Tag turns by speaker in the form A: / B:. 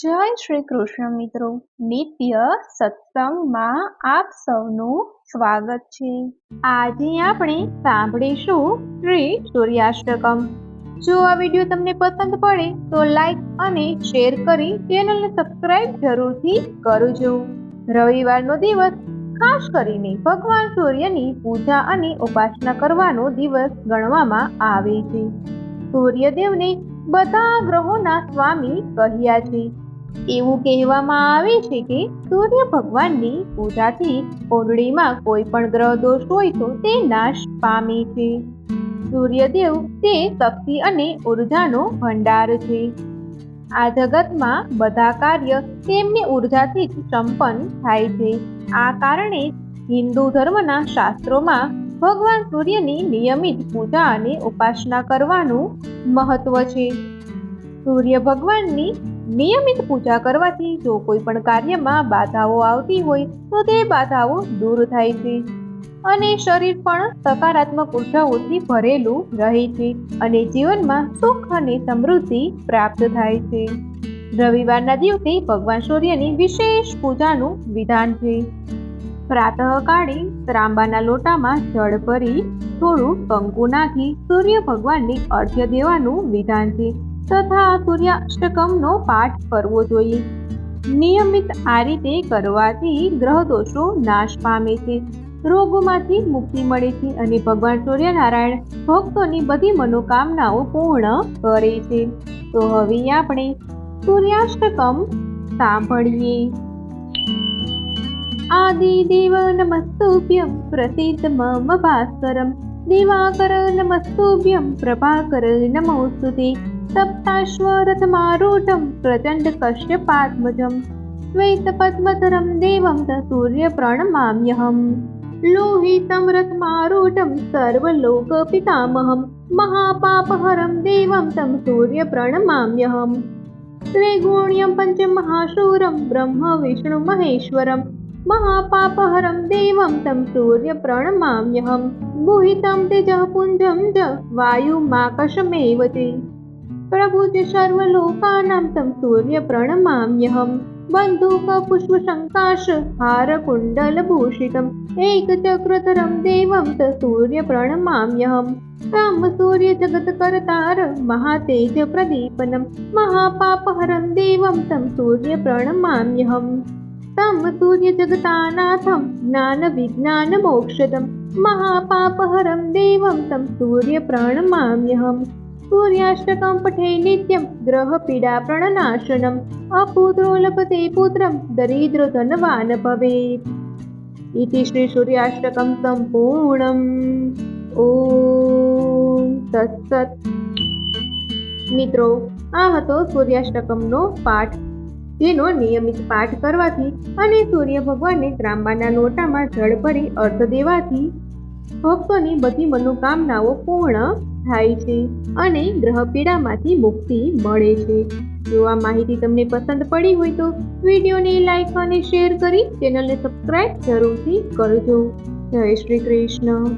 A: જય શ્રી કૃષ્ણ મિત્રો, નિત્ય સત્સંગમાં આપ સૌનું સ્વાગત છે। આજે આપણે સાંભળીશું શ્રી સૂર્યાષ્ટકમ। જો આ વિડીયો તમને પસંદ પડે તો લાઈક અને શેર કરી ચેનલને સબસ્ક્રાઇબ જરૂરથી કરજો। રવિવારનો દિવસ ખાસ કરીને ભગવાન સૂર્યની પૂજા અને ઉપાસના કરવાનો દિવસ ગણવામાં આવે છે। સૂર્યદેવને બધા ગ્રહોના સ્વામી કહ્યા છે। એવું કહેવામાં આવે છે કે સૂર્ય ભગવાનની પૂજાથી કુંડળીમાં કોઈ પણ ગ્રહ દોષ હોય તો તે નાશ પામે છે। સૂર્યદેવ તે શક્તિ અને ઉર્જાનો ભંડાર છે। આ જગતમાં બધા કાર્ય તેમની ઉર્જાથી જ સંપન્ન થાય છે। આ કારણે હિન્દુ ધર્મના શાસ્ત્રોમાં ભગવાન સૂર્યની નિયમિત પૂજા અને ઉપાસના કરવાનું મહત્વ છે। સૂર્ય ભગવાનની નિયમિત પૂજા કરવાથી જો કોઈ પણ કાર્યમાં બાધાઓ આવતી હોય તો તે બાધાઓ દૂર થાય છે અને શરીર પણ સકારાત્મક ઉર્જાઓથી ભરેલું રહે છે અને જીવનમાં સુખ અને સમૃદ્ધિ પ્રાપ્ત થાય છે। રવિવારના દિવસે ભગવાન સૂર્યની વિશેષ પૂજાનું વિધાન છે। પ્રાતઃકાળે ત્રાંબાના લોટામાં જળ ભરી થોડું કંકુ નાખી સૂર્ય ભગવાનને અર્ઘ્ય દેવાનું વિધાન છે તથા સૂર્યાષ્ટકમનો પાઠ કરવો જોઈએ। નિયમિત આ રીતે કરવાથી ગ્રહ દોષો નાશ પામે છે, રોગોમાંથી મુક્તિ મળે છે અને ભગવાન સૂર્યનારાયણ ભક્તોની બધી મનોકામનાઓ પૂર્ણ કરે છે। તો હવે આપણે સૂર્યાષ્ટકમ સાંભળીએ। આદિદેવ નમસ્તુભ્યં પ્રસિદ્ધ મમ ભાસ્કરમ દિવાકર નમસ્તુભ્યં પ્રભાકર નમોસ્તુતે સપ્તાશ્વરથમારૂઢં પ્રચંડ કશ્યપાત્મજં શ્વેતપદ્મધરં દેવં ત સૂર્ય પ્रणमाम्यहम् લોહિतं રથમારૂઢં સર્વલોકપિતામહં મહાપાપહરં દેવં तं સૂર્ય પ્रणमाम्यहम् ત્રિગુણ્યં પંચમહાશૂરં બ્રહ્મ વિષ્ણુ મહેશ્વરં મહાપાપહરં દેવં तं સૂર્ય પ્रणमाम्यहम् ગુહિतं તેજઃ પુંજં જ વાયુમાકાશમેવ તે પ્રભુજ સર્વલોકાનાં तं સૂર્ય પ્रणमाम्यहम् બંદૂક પુષ્પ શંકાશ હાર કુંડલ ભૂષિતમ એકચક્રધરં દેવં ત સૂર્ય પ્रणमाम्यहम् तं સૂર્ય જગત કરતાર મહાતેજ પ્રદીપનમ મહાપાપહરં દેવં तं સૂર્ય પ્रणमाम्यहम् तं સૂર્ય જગતાનાથમ જ્ઞાન વિજ્ઞાન મોક્ષદમ મહાપાપહરં દેવં तं સૂર્ય પ્रणमाम्यहम् સૂર્યાષ્ટકમ પઠે નિત્યમ ગ્રહ પીડા પ્રણનાશનમ અપુત્રો લભતે પુત્રમ દરિદ્રો ધનવાન ભવેત। ઇતિ શ્રી સૂર્યાષ્ટકમ સંપૂર્ણમ। ઓમ તત્સત। મિત્રો, આ હતો સૂર્યાષ્ટકમનો પાઠ, જેનો નિયમિત પાઠ કરવાથી અને સૂર્ય ભગવાનને ત્રાંબાના લોટામાં જળ ભરી અર્ઘ દેવાથી ભક્તોની બધી મનોકામનાઓ પૂર્ણ થાય છે અને ગ્રહ પીડામાંથી મુક્તિ મળે છે। જો આ માહિતી તમને પસંદ પડી હોય તો વિડીયોને લાઈક અને શેર કરી ચેનલને સબસ્ક્રાઇબ જરૂરથી કરજો। જય શ્રી કૃષ્ણ।